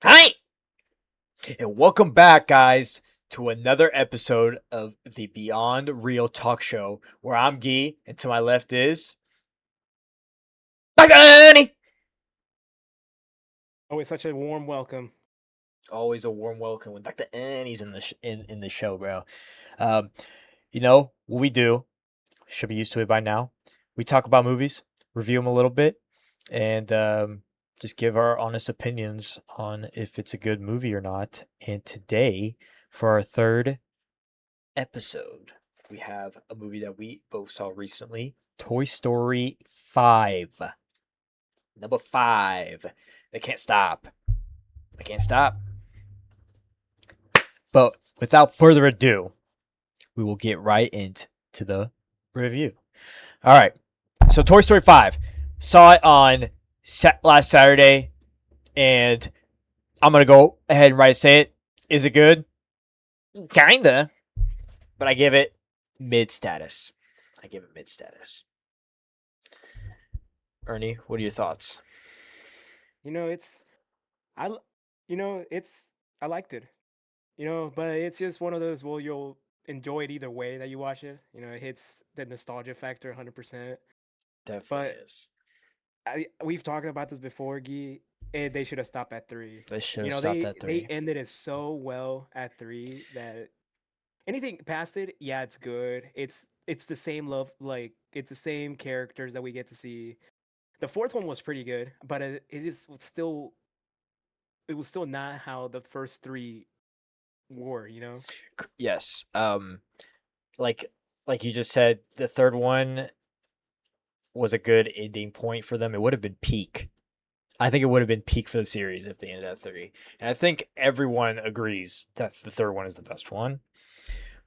Hi, and welcome back, guys, to another episode of the Beyond Real Talk Show, where I'm Guy, and to my left is Danny. Oh, it's such a warm welcome. Always a warm welcome when Dr. Annie's in the in the show, bro. Um, you know what we do? Should be used to it by now. We talk about movies, review them a little bit, and just give our honest opinions on if it's a good movie or not. And today, for our third episode, we have a movie that we both saw recently, Toy Story 5. Number 5. They can't stop. They can't stop. But without further ado, we will get right into the review. All right. So Toy Story 5. Saw it on last Saturday, and I'm going to go ahead and right say it. Is it good? Kinda. But I give it mid status. I give it mid status. Ernie, what are your thoughts? You know, it's I l- it's I liked it. But it's just one of those you'll enjoy it either way that you watch it. It hits the nostalgia factor 100%. Definitely But is. we've talked about this before, Guy, and they should have stopped at 3. They should You have know, stopped they at they 3. ended it so well at 3 that anything past it, yeah, it's good. It's the same love, like it's the same characters that we get to see. The fourth one was pretty good, but it just was still it was still not how the first 3 were. Yes. Like like you just said, the third one was a good ending point for them. It would have been peak. I think it would have been peak for the series if they ended at 3. And I think everyone agrees that the third one is the best one.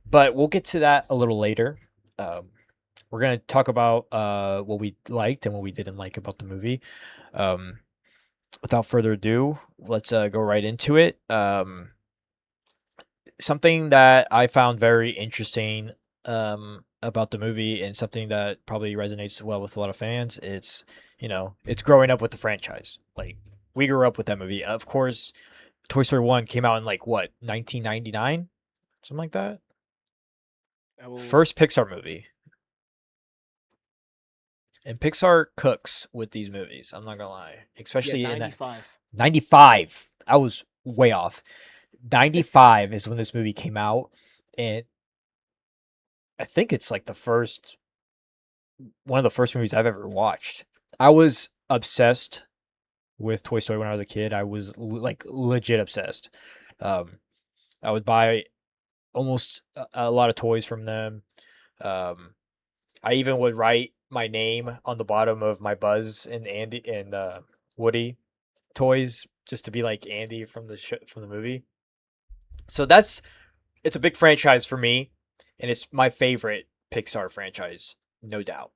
But we'll get to that a little later. Um, we're gonna talk about what we liked and what we didn't like about the movie. Um, Without further ado, let's go right into it. Something that I found very interesting about the movie and something that probably resonates well with a lot of fans. It's growing up with the franchise. Like we grew up with that movie. Of course, Toy Story 1 came out in like what, 1999? Something like that. I will. First Pixar movie. And Pixar cooks with these movies. I'm not going to lie. Yeah, Especially in that 95. 95. I was way off. 95 is when this movie came out, and I think it's like the first one of the first movies I've ever watched. I was obsessed with Toy Story when I was a kid. I was like legit obsessed. Um, I would buy almost a lot of toys from them. Um, I even would write my name on the bottom of my Buzz and Andy and Woody toys just to be like Andy from from the movie. So it's a big franchise for me, and it's my favorite Pixar franchise, no doubt.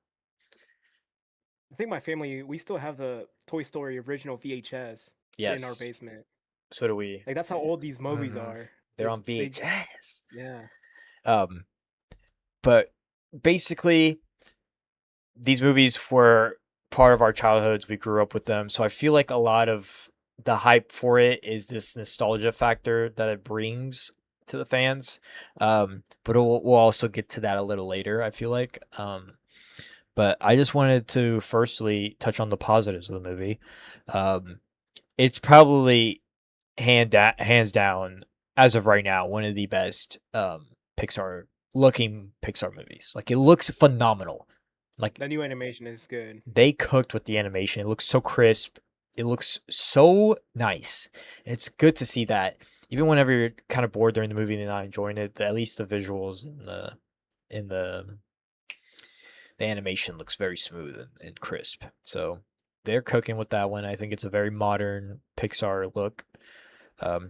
I think my family we still have the Toy Story original VHS in our Yes, basement. so do we. Like that's how old these movies Hmm. are. They're on They VHS. yeah. Um, but basically, these movies were part of our childhoods. We grew up with them, so I feel like a lot of the hype for it is this nostalgia factor that it brings to the fans. But we'll also get to that a little later. I feel like. But I just wanted to firstly touch on the positives of the movie. Um, it's probably hands down as of right now one of the best Pixar looking Pixar movies. Like it looks phenomenal. Like The new animation is good. they cooked with the animation. It looks so crisp. It looks so nice. It's good to see that. Even whenever you're kind of bored during the movie and you're not enjoying it, at least the visuals and the animation looks very smooth and crisp. So they're cooking with that one. I think it's a very modern Pixar look.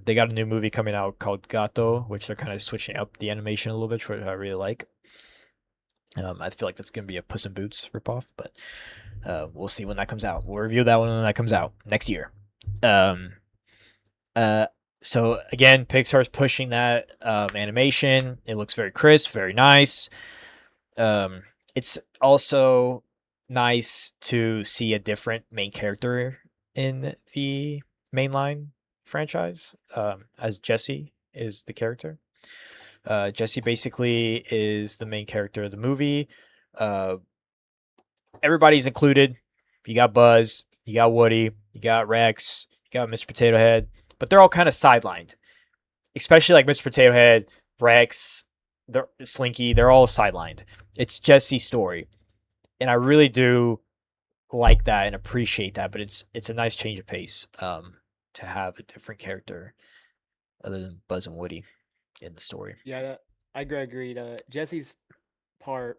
They got a new movie coming out called Gato, which they're kind of switching up the animation a little bit, which I really like. I feel like that's going to be a Puss in Boots ripoff, but we'll see when that comes out. We'll review that one when that comes out next year. Um, uh, so again, Pixar's pushing that animation. It looks very crisp, very nice. Um, it's also nice to see a different main character in the main line. franchise, as Jesse is the character. Jesse basically is the main character of the movie. Uh, Everybody's included. You got Buzz, you got Woody, you got Rex, you got Mr. Potato Head, but they're all kind of sidelined. Especially like Mr. Potato Head, Rex, Slinky, they're all sidelined. It's Jesse's story, and I really do like that and appreciate that. But it's a nice change of pace to have a different character other than Buzz and Woody in the story. Yeah, I agree. Jesse's part,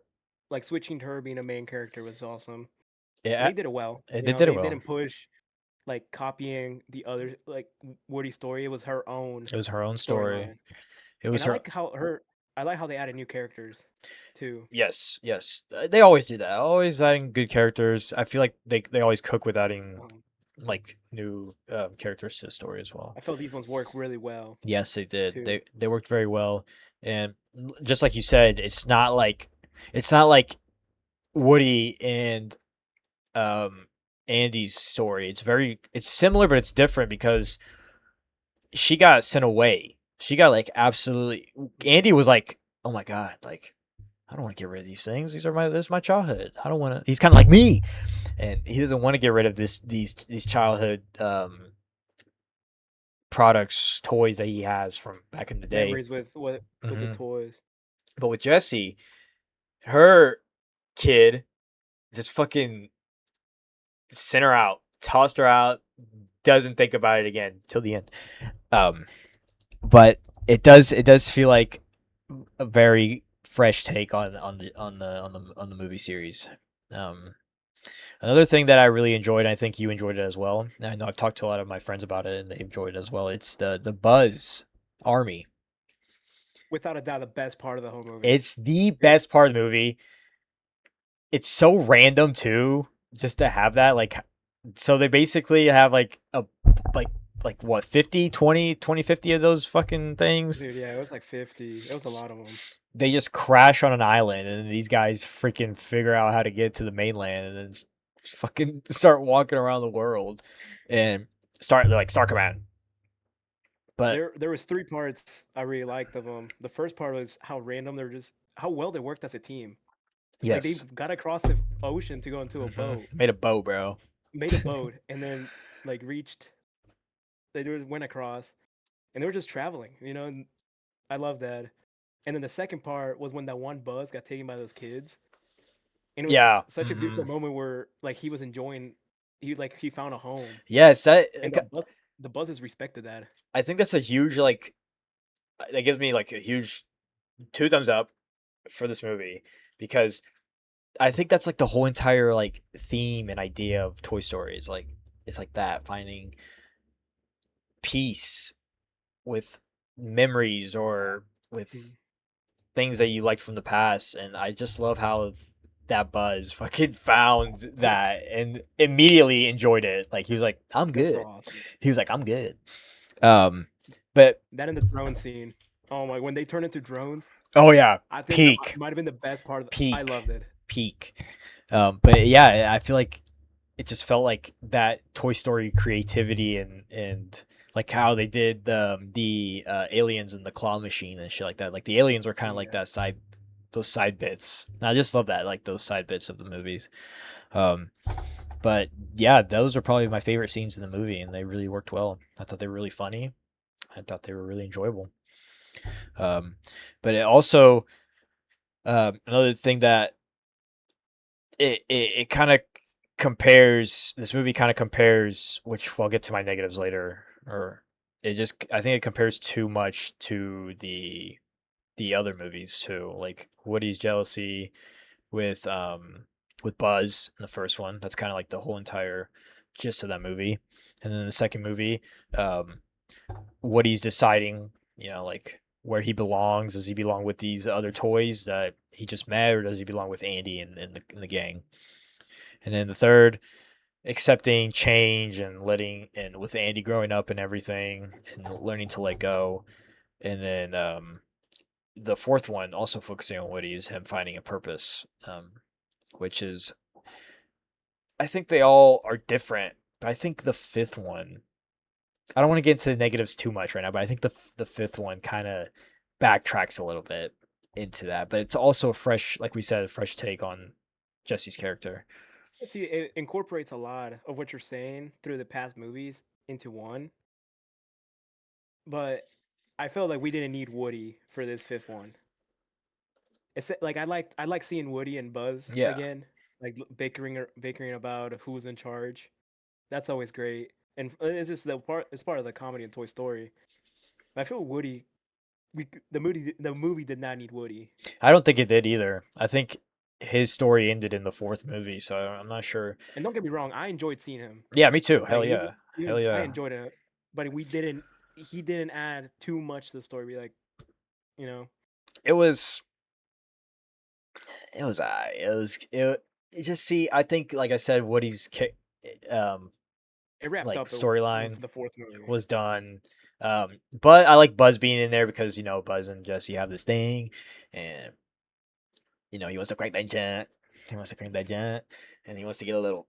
like switching to her being a main character, was awesome, and Yeah, they did it well. they did it They well. didn't push like copying the other like Woody's story. It was her own It was her own story. storyline, It and was her. I like how they added new characters too. Yes, yes. They always do that. Always adding good characters. I feel like they always cook with adding Um, like new characters to the story as well. I felt these ones work really well Yes, they did. too. They worked very well, and just like you said, it's not like Woody and um Andy's story. It's similar, but it's different because she got sent away. She got like absolutely. Andy was like, "Oh my god, like I don't want to get rid of these things. This is my childhood. I don't want to." He's kind of like me, and he doesn't want to get rid of these childhood products, toys that he has from back in the day. Memories with the Hmm. toys. But with Jessie, her kid just fucking sent her out, tossed her out, doesn't think about it again till the end. Um, but it does feel like a very fresh take on the movie series. Um, Another thing that I really enjoyed, and I think you enjoyed it as well. And I know I've talked to a lot of my friends about it, and they enjoyed it as well. It's the Buzz Army. Without a doubt, the best part of the whole movie. It's the best part of the movie. It's so random too, just to have that. Like, so they basically have like like what 50, 20, 20, 50 of those fucking things. Dude, yeah, it was like 50. It was a lot of them. They just crash on an island, and these guys freaking figure out how to get to the mainland, and then fucking start walking around the world, and start command. But There was three parts I really liked of them. The first part was how random they're just how well they worked as a team. Like they yes, got across the ocean to go into a boat, made a bow, bro. made a boat, and then like reached. Went across, and they were just traveling. And I love that. And then the second part was when that one Buzz got taken by those kids, and it was Yeah. such a beautiful moment where like he was enjoying. He found a home, Yes, and the Buzzes respected that. I think that's a huge like that gives me like a huge two thumbs up for this movie because I think that's like the whole entire like theme and idea of Toy Story is like it's like that finding peace with memories or with Mm. things that you liked from the past, and I just love how that Buzz fucking found that and immediately enjoyed it. Like he was like, "I'm It was so good." awesome. He was like, "I'm good." Um, but That and the drone scene. Oh my! When they turn into drones, oh yeah, I think that peak, might have been the best part. I peak, loved it. peak. But yeah, I feel like it just felt like that Toy Story creativity and like how they did the aliens and the claw machine and shit like that. Like the aliens were kind of like Yeah. that side those side bits. I just love that like those side bits of the movies. Um, but yeah, those are probably my favorite scenes in the movie, and they really worked well. I thought they were really funny. I thought they were really enjoyable. Um, but it also another thing that it kind of compares this movie kind of compares, which I'll get to my negatives later, or I think it compares too much to the other movies too, like Woody's jealousy with Buzz in the first one. That's kind of like the whole entire gist of that movie. And then the second movie, um, Woody's deciding, like where he belongs. Does he belong with these other toys that he just met, or does he belong with Andy and the gang? And then the third, accepting change and with Andy growing up and everything and learning to let go. And then the fourth one, also focusing on Woody, is him finding a purpose, which is, I think they all are different, but I think the fifth one I don't want to get into the negatives too much right now, but I think the fifth one kind of backtracks a little bit into that. But it's also a fresh, like we said, a fresh take on Jesse's character. See, it incorporates a lot of what you're saying through the past movies into one, but I felt like we didn't need Woody for this fifth one. It's like I like seeing Woody and Buzz Yeah, again, like bickering about who's in charge. That's always great, and it's just the part. It's part of the comedy in Toy Story. I feel Woody. The movie did not need Woody. I don't think it did either. I think his story ended in the fourth movie, so I'm not sure. And don't get me wrong, I enjoyed seeing him. Yeah, me too. Like Hell yeah, hell I yeah. enjoyed it, but we didn't. He didn't add too much to the story. Like you know, It was it just see. I think like I said, um it wrapped like up storyline with the fourth movie. was done. But I like Buzz being in there because Buzz and Jesse have this thing, and he wants to crank that giant. He wants to crank that giant, and he wants to get a little.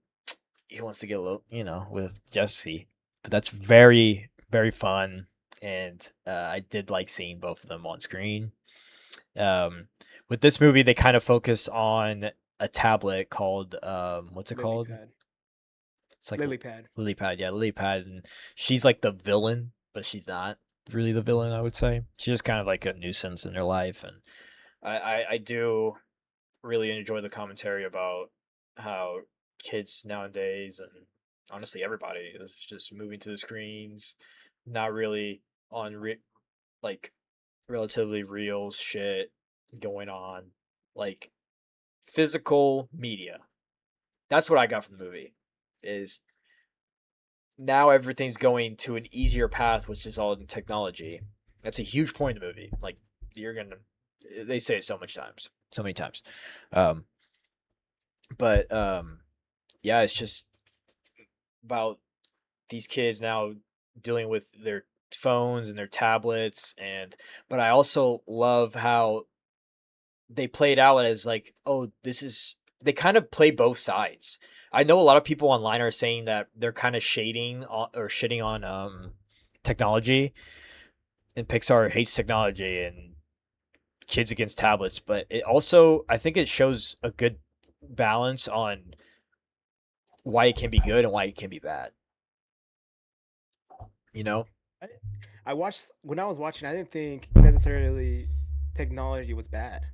He wants to get a little, with Jesse. But that's very very fun, and I did like seeing both of them on screen. Um, with this movie, they kind of focus on a tablet called what's it Lily called? pad, It's like lily pad. Lily Pad, yeah, Lily Pad, and she's like the villain, but she's not really the villain. I would say she's just kind of like a nuisance in their life, and I do really enjoy the commentary about how kids nowadays and honestly everybody is just moving to the screens, not really on like relatively real shit going on, like physical media. That's what I got from the movie. Is now everything's going to an easier path, which is all in technology. That's a huge point in the movie. Like you're gonna, they say it so many times. Um, but yeah, it's just about these kids now dealing with their phones and their tablets, and but I also love how they play it out as like, oh, this is they kind of play both sides. I know a lot of people online are saying that they're kind of shading on, or shitting on technology, and Pixar hates technology and kids against tablets, but it also I think it shows a good balance on why it can be good and why it can be bad. You know? I, I watched when I was watching. I didn't think necessarily technology was bad.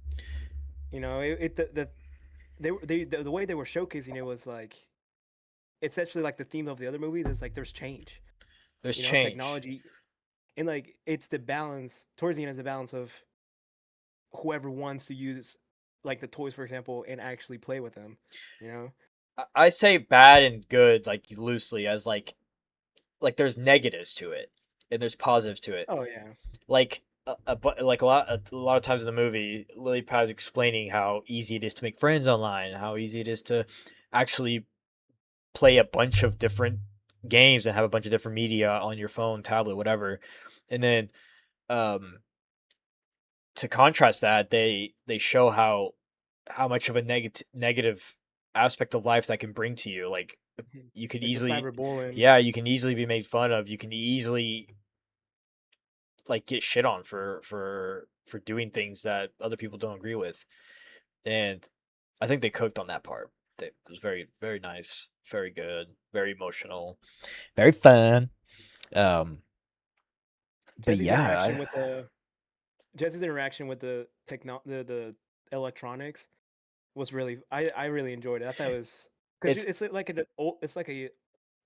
It the way they were showcasing it was like it's actually like the theme of the other movies. Is like there's change. There's change. Technology and like it's the balance towards the end is the balance of whoever wants to use like the toys for example and actually play with them. You know. I say bad and good like loosely as like there's negatives to it and there's positives to it. Oh yeah. Like like a lot of times in the movie, Lily Pad's explaining how easy it is to make friends online, how easy it is to actually play a bunch of different games and have a bunch of different media on your phone, tablet, whatever. And then um to contrast that, they show how much of a negative aspect of life that can bring to you. Like Mhm. you could Like the easily, cyberbullying. yeah, you can easily be made fun of. You can easily like get shit on for doing things that other people don't agree with. And I think they cooked on that part. It was very very nice, very good, very emotional, very fun. Um, but Jesse's yeah, interaction with the Jesse's interaction with the the electronics was really I really enjoyed it. I thought it was because it's it's like a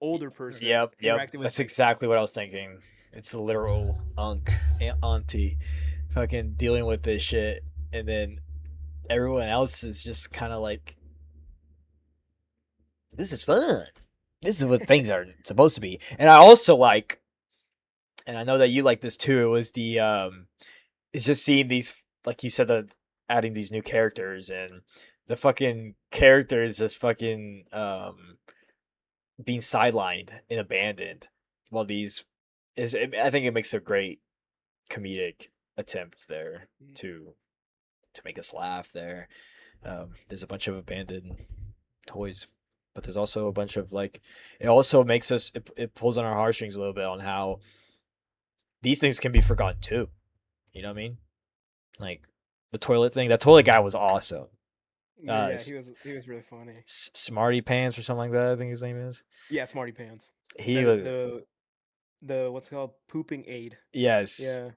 older person yep. interacting with That's exactly what I was thinking. It's a literal auntie, fucking dealing with this shit, and then everyone else is just kind of like, this is fun. This is what things are supposed to be. And I also like, and I know that you like this too. It was it's just seeing these, like you said, the adding these new characters and the fucking characters just fucking being sidelined and abandoned while these I think it makes a great comedic attempt there to make us laugh there. There's a bunch of abandoned toys. but there's also a bunch of like, it also makes us, it pulls on our heartstrings a little bit on how these things can be forgotten too. You know what I mean? Like the toilet thing. That toilet guy was awesome. Uh, Yeah, he was really funny. Smarty Pants or something like that. I think his name is. Yeah, Smarty Pants. He The was the what's it called pooping aid. yes. Yeah.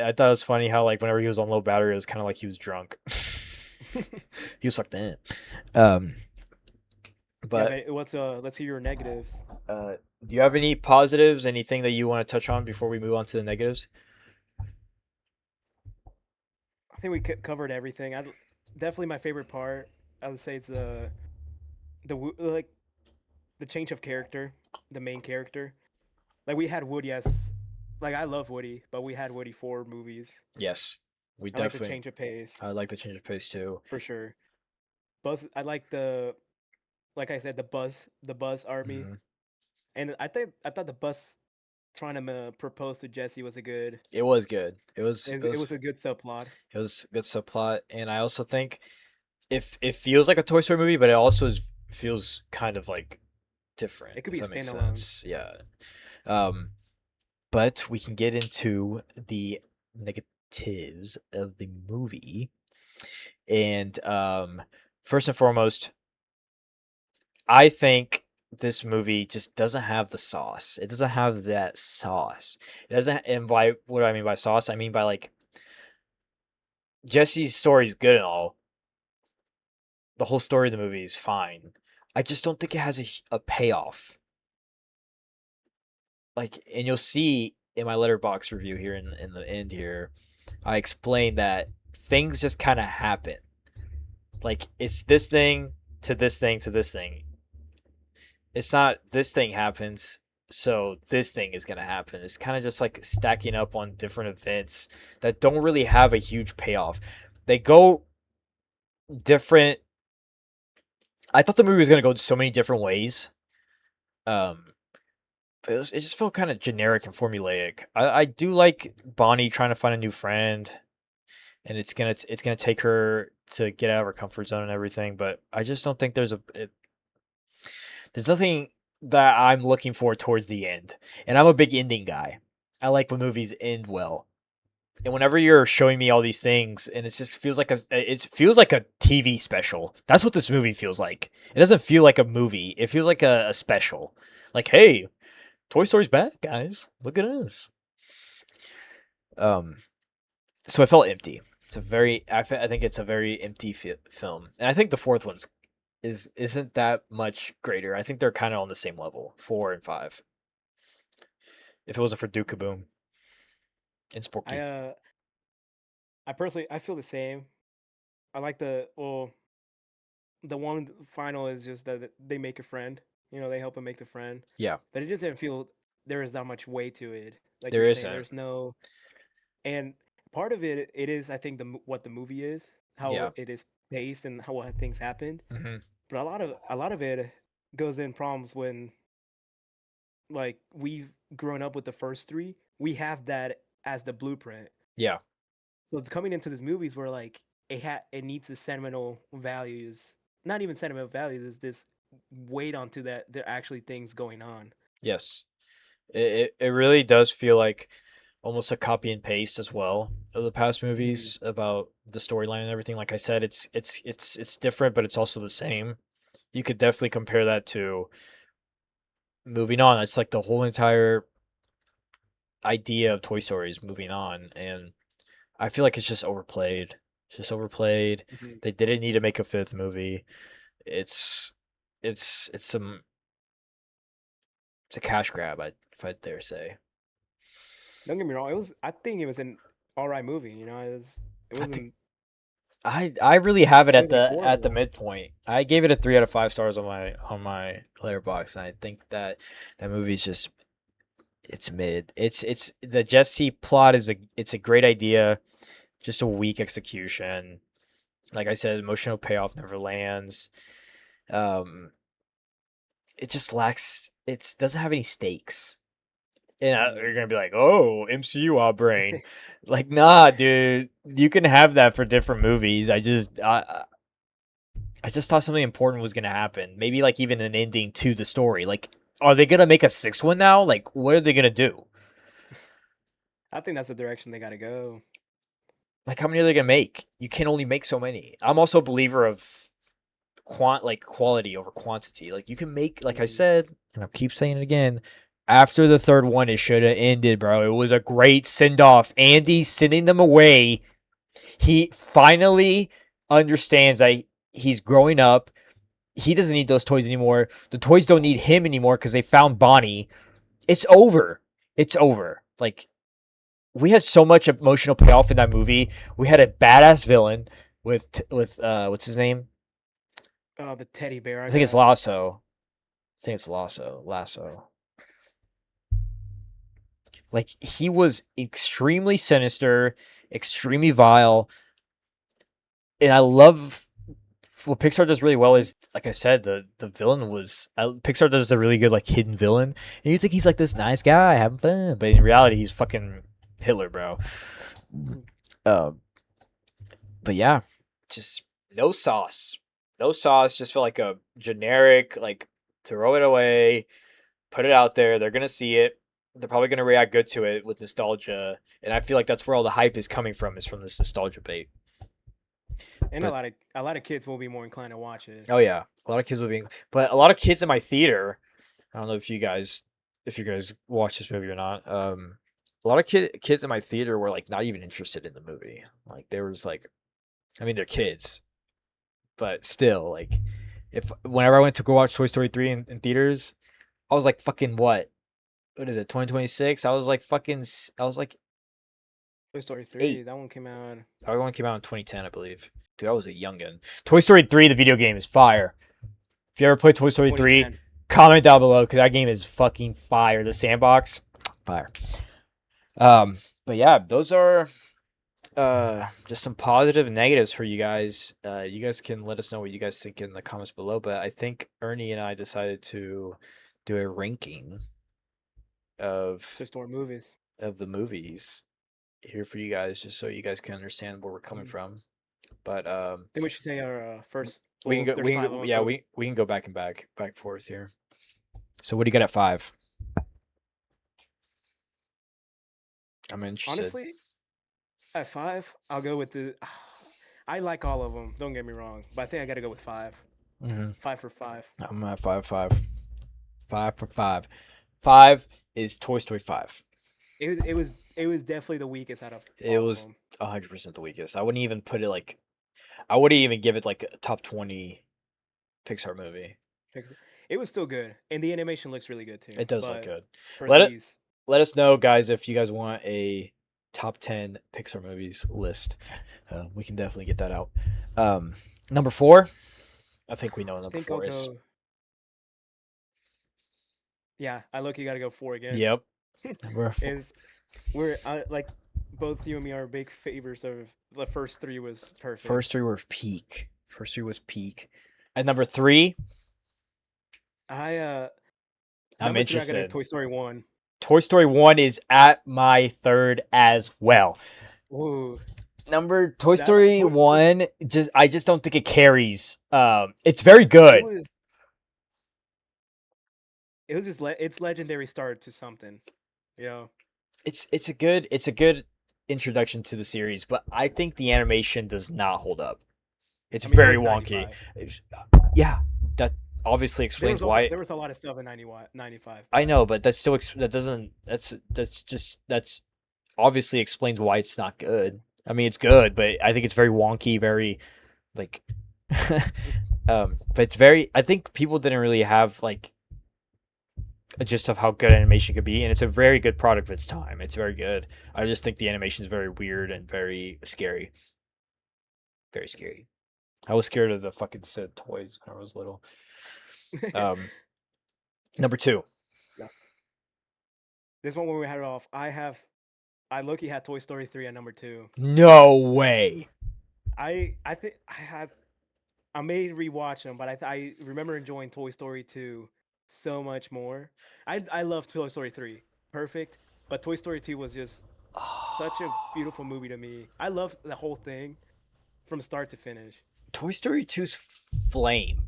I thought it was funny how like whenever he was on low battery, it was kind of like he was drunk. He was fucked in. Um, Yeah, but but what's let's hear your negatives. uh, do you have any positives? Anything that you want to touch on before we move on to the negatives? I think we covered everything. I definitely my favorite part. I would say it's like the change of character, the main character. Like we had Woody as, like I love Woody, but we had Woody for movies. Yes, we I like the definitely. change of pace I like the change of pace too. for sure. Buzz, I like like I said, the Buzz Army, Hmm. and I thought the Buzz trying to propose to Jesse was a good. It was good. It was a good subplot. It was a good subplot, and I also think if it feels like a Toy Story movie, but it also feels kind of like different, It could if be a that makes standalone. sense. Yeah. Um, but we can get into the negatives of the movie, and first and foremost, I think this movie just doesn't have the sauce. It doesn't have that sauce. It doesn't, and by what do I mean by sauce? I mean by like Jesse's story is good and all. The whole story of the movie is fine. I just don't think it has a payoff. Like, and you'll see in my letterbox review here in the end here, I explained that things just kind of happen. Like, it's this thing to this thing to this thing. It's not this thing happens, so this thing is gonna happen. It's kind of just like stacking up on different events that don't really have a huge payoff. They go different. I thought the movie was gonna go so many different ways. Um, but it just felt kind of generic and formulaic. I do like Bonnie trying to find a new friend, and it's gonna take her to get out of her comfort zone and everything. But I just don't think there's nothing that I'm looking for towards the end. And I'm a big ending guy. I like when movies end well. And whenever you're showing me all these things, and it just feels like a TV special. That's what this movie feels like. It doesn't feel like a movie. It feels like a special. Like, hey, Toy Story's back, guys. Look at us. Um, so I felt empty. I think it's a very empty film, and I think the fourth one's isn't that much greater. I think they're kind of on the same level, 4 and 5. If it wasn't for Duke Kaboom and I Sporky, I personally I feel the same. I like the one final is just that they make a friend. You know, they help him make the friend, yeah, but it just didn't feel there is that much weight to it. Like there you're saying, isn't. there's no, and part of it is I think what the movie is, how Yeah, it is paced and how what things happened. hmm But a lot of it goes in problems when like we've grown up with the first three. We have that as the blueprint. yeah, So coming into these movies where like it needs the sentimental values, not even sentimental values, is this weight onto that there are actually things going on. yes. It really does feel like almost a copy and paste as well of the past Hmm. movies about the storyline and everything. Like I said, it's different, but it's also the same. You could definitely compare that to moving on. It's like the whole entire idea of Toy Story is moving on, and I feel like it's just overplayed. It's just overplayed. Hmm. They didn't need to make a fifth movie. It's it's some it's a cash grab, if I dare say. Don't get me wrong, I think it was an all right movie. You know, it I think wasn't I really have it it wasn't at the horrible. midpoint. I gave it a 3 out of 5 stars on my letterbox, and I think that that movie's just it's mid. It's the Jesse plot is a great idea, just a weak execution. Like I said, emotional payoff never lands. Um, it just lacks. It doesn't have any stakes. And Hmm. you're gonna be like, "Oh, MCU our brain," like, nah, dude. You can have that for different movies. I just thought something important was gonna happen. Maybe like even an ending to the story. Like, are they gonna make a sixth one now? Like, what are they gonna do? I think that's the direction they gotta go. Like, how many are they gonna make? You can only make so many. I'm also a believer of quality over quantity. Like, you can make, like I Mm. said, and I keep saying it again. After the third one, it should have ended, bro. It was a great send off. Andy sending them away. He finally understands that he's growing up. He doesn't need those toys anymore. The toys don't need him anymore because they found Bonnie. It's over. It's over. Like, we had so much emotional payoff in that movie. We had a badass villain with what's his name? Oh, the teddy bear. I I think it's got. Lasso. I think it's Lasso. Lasso. Like, he was extremely sinister, extremely vile, and I love what Pixar does really well is, like I said, the villain was Pixar does a really good like hidden villain, and you think he's like this nice guy having fun, but in reality he's fucking Hitler, bro. Um, but yeah, just no sauce, no sauce. Just feel like a generic like throw it away, put it out there. They're gonna see it. They're probably gonna react good to it with nostalgia, and I feel like that's where all the hype is coming from. Is from this nostalgia bait. And But a lot of kids will be more inclined to watch it. oh yeah, a lot of kids will be, but a lot of kids in my theater. I don't know if you guys watch this movie or not. A lot of kids in my theater were like not even interested in the movie. Like there was like, I mean, they're kids, but still, like, if whenever I went to go watch Toy Story 3 in theaters, I was like, fucking what? What is it? 2026? I was like I was like Toy Story 3, 8. that one came out That one came out in 2010, I believe. Dude, I was a youngin. Toy Story 3, the video game, is fire. If you ever played Toy Story 3, 2010. comment down below because that game is fucking fire. The sandbox, fire. But yeah, those are just some positive and negatives for you guys. You guys can let us know what you guys think in the comments below. But I think Ernie and I decided to do a ranking of Toy Story movies. the movies here for you guys, just so you guys can understand where we're coming Mm. from. But Then we should say our first. we can Well, go. there's five of them, Yeah, so we can go back and forth here. So what do you got at 5? I'm interested. honestly, at 5, I'll go with the. I like all of them. Don't get me wrong, but I think I got to go with 5. Mm-hmm. 5 for 5. I'm at 5. 5 for 5. 5 is Toy Story 5. It was definitely the weakest out of It all of was them. 100% the weakest. I wouldn't even put it like, I wouldn't even give it like a top 20 Pixar movie. It was still good, and the animation looks really good too. It does look But good. for Let it these, let us know, guys, if you guys want a top 10 Pixar movies list. We can definitely get that out. Number 4, I think we know what I number think I'll 4 is. go. Yeah, I look. You got to go 4 again. Yep. Number 4. Is we're like both you and me are big favors of the first 3 was perfect. First 3 were peak. First 3 was peak. At number 3, I I'm number 3 I got a interested. Toy Story 1. Toy Story 1 is at my 3rd as well. Ooh, Number Toy that Story 1, I just don't think it carries. It's very it good. was it was just it's legendary start to something, you know. It's a good introduction to the series, but I think the animation does not hold up. It's I mean, it very was wonky. 95. Yeah, that obviously explains why. There was a lot of stuff in 95. I But know, but that still that doesn't. That's obviously explains why it's not good. I mean, it's good, but I think it's very wonky, very like. But it's very. I think people didn't really have like a gist of how good animation could be, and it's a very good product of its time. It's very good. I just think the animation is very weird and very scary. Very scary. I was scared of the fucking Sid toys when I was little. Number 2. yeah. This one when we had it off, I low-key had Toy Story 3 at number 2. No way. I think I may rewatch them, but I remember enjoying Toy Story 2 so much more. I love Toy Story 3, perfect, but Toy Story 2 was just such a beautiful movie to me. I loved the whole thing from start to finish. Toy Story 2's flame,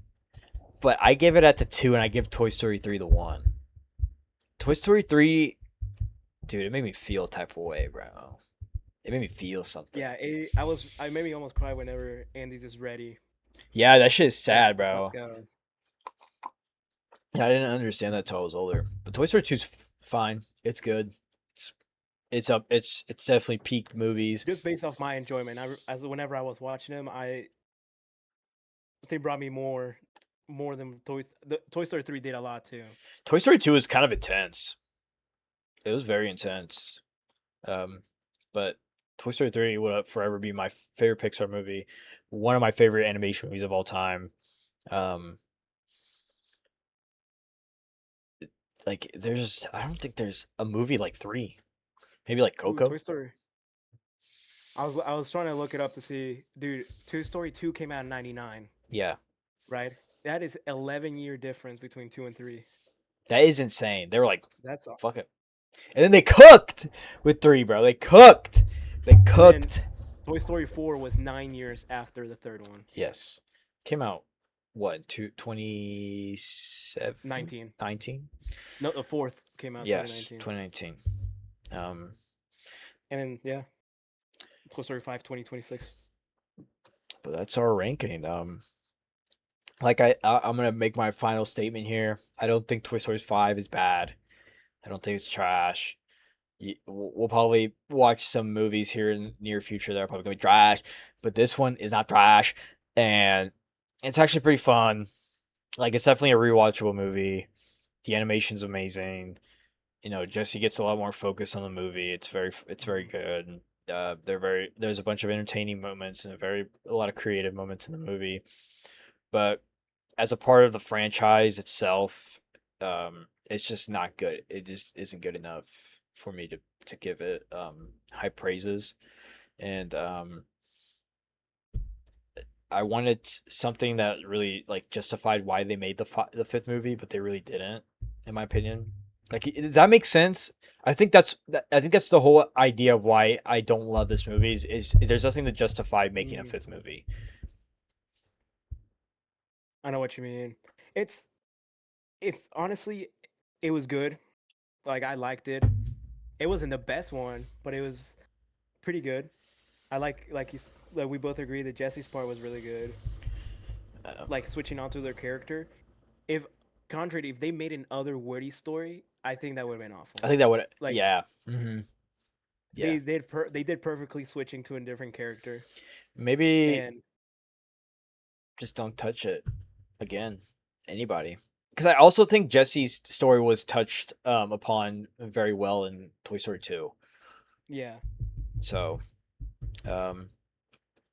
but I give it at the 2, and I give Toy Story 3 the 1. Toy Story 3, dude, it made me feel a type of way, bro. It made me feel something. Yeah, I made me almost cry whenever Andy's is ready. Yeah, that shit is Like, sad, oh bro. god. Yeah, I didn't understand that till I was older. But Toy Story 2's fine. It's good. It's it's up. It's definitely peak movies. Just based off my enjoyment, as whenever I was watching them, they brought me more than Toy Story 3 did a lot too. Toy Story 2 is kind of intense. It was very intense. But Toy Story 3 will forever be my favorite Pixar movie. One of my favorite animation movies of all time. Um, like I don't think there's a movie like 3. Maybe like Ooh, Coco. Toy Story. I was trying to look it up to see, dude. Toy Story 2 came out in '99, Yeah, right? That is 11-year difference between 2 and 3. that is insane. They were like, That's all. fuck it. And then they cooked with 3, bro. They cooked. They And then cooked. Toy Story 4 was 9 years after the third one. Yes. Came out, what, 27? 19. 19? No, the fourth came out Yes, 2019. 2019. Um, And then yeah, Toy Story 5 2026. but that's our ranking. Like I'm gonna make my final statement here. I don't think Toy Story 5 is bad. I don't think it's trash. We'll probably watch some movies here in the near future that are probably gonna be trash, but this one is not trash, and it's actually pretty fun. Like, it's definitely a rewatchable movie. The animation's amazing. Jesse gets a lot more focus on the movie. It's very good. There's a bunch of entertaining moments and a lot of creative moments in the movie. But as a part of the franchise itself, it's just not good. It just isn't good enough for me to give it high praises. And I wanted something that really like justified why they made the fifth movie, but they really didn't, in my opinion. Like, does that make sense? I think that's the whole idea of why I don't love this movie is there's nothing to justify making a Mm, fifth movie. I know what you mean. It's if honestly, it was good. Like I liked it. It wasn't the best one, but it was pretty good. I like we both agree that Jesse's part was really good. Um, Like switching onto their character. If contrary, if they made an other Woody story, I think that would have been awful. I think that would, Like yeah, yeah. they did perfectly switching to a different character, Maybe and just don't touch it again, anybody. Because I also think Jesse's story was touched upon very well in Toy Story 2. yeah, So, um,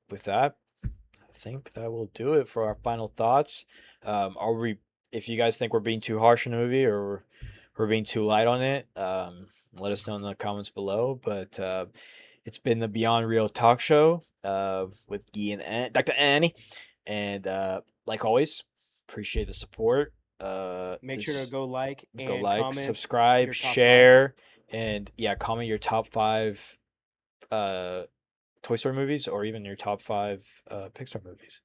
with that, I think that will do it for our final thoughts. Are we? If you guys think we're being too harsh in the movie or we're being too light on it, let us know in the comments below. But it's been the Beyond Real Talk Show with Guy and Dr. Annie, and like always, appreciate the support. make sure to This go and like, comment subscribe, your top five. share, and yeah, comment your top 5 uh Toy Story movies or even your top 5 Pixar movies.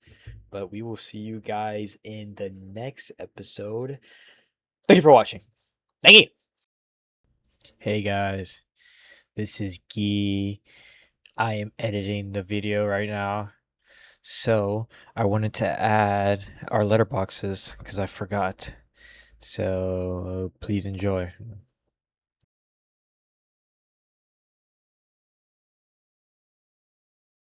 But we will see you guys in the next episode. Thank you for watching. Thank you. Hey guys, this is Guy. I am editing the video right now. So I wanted to add our letterboxes because I forgot. So please enjoy.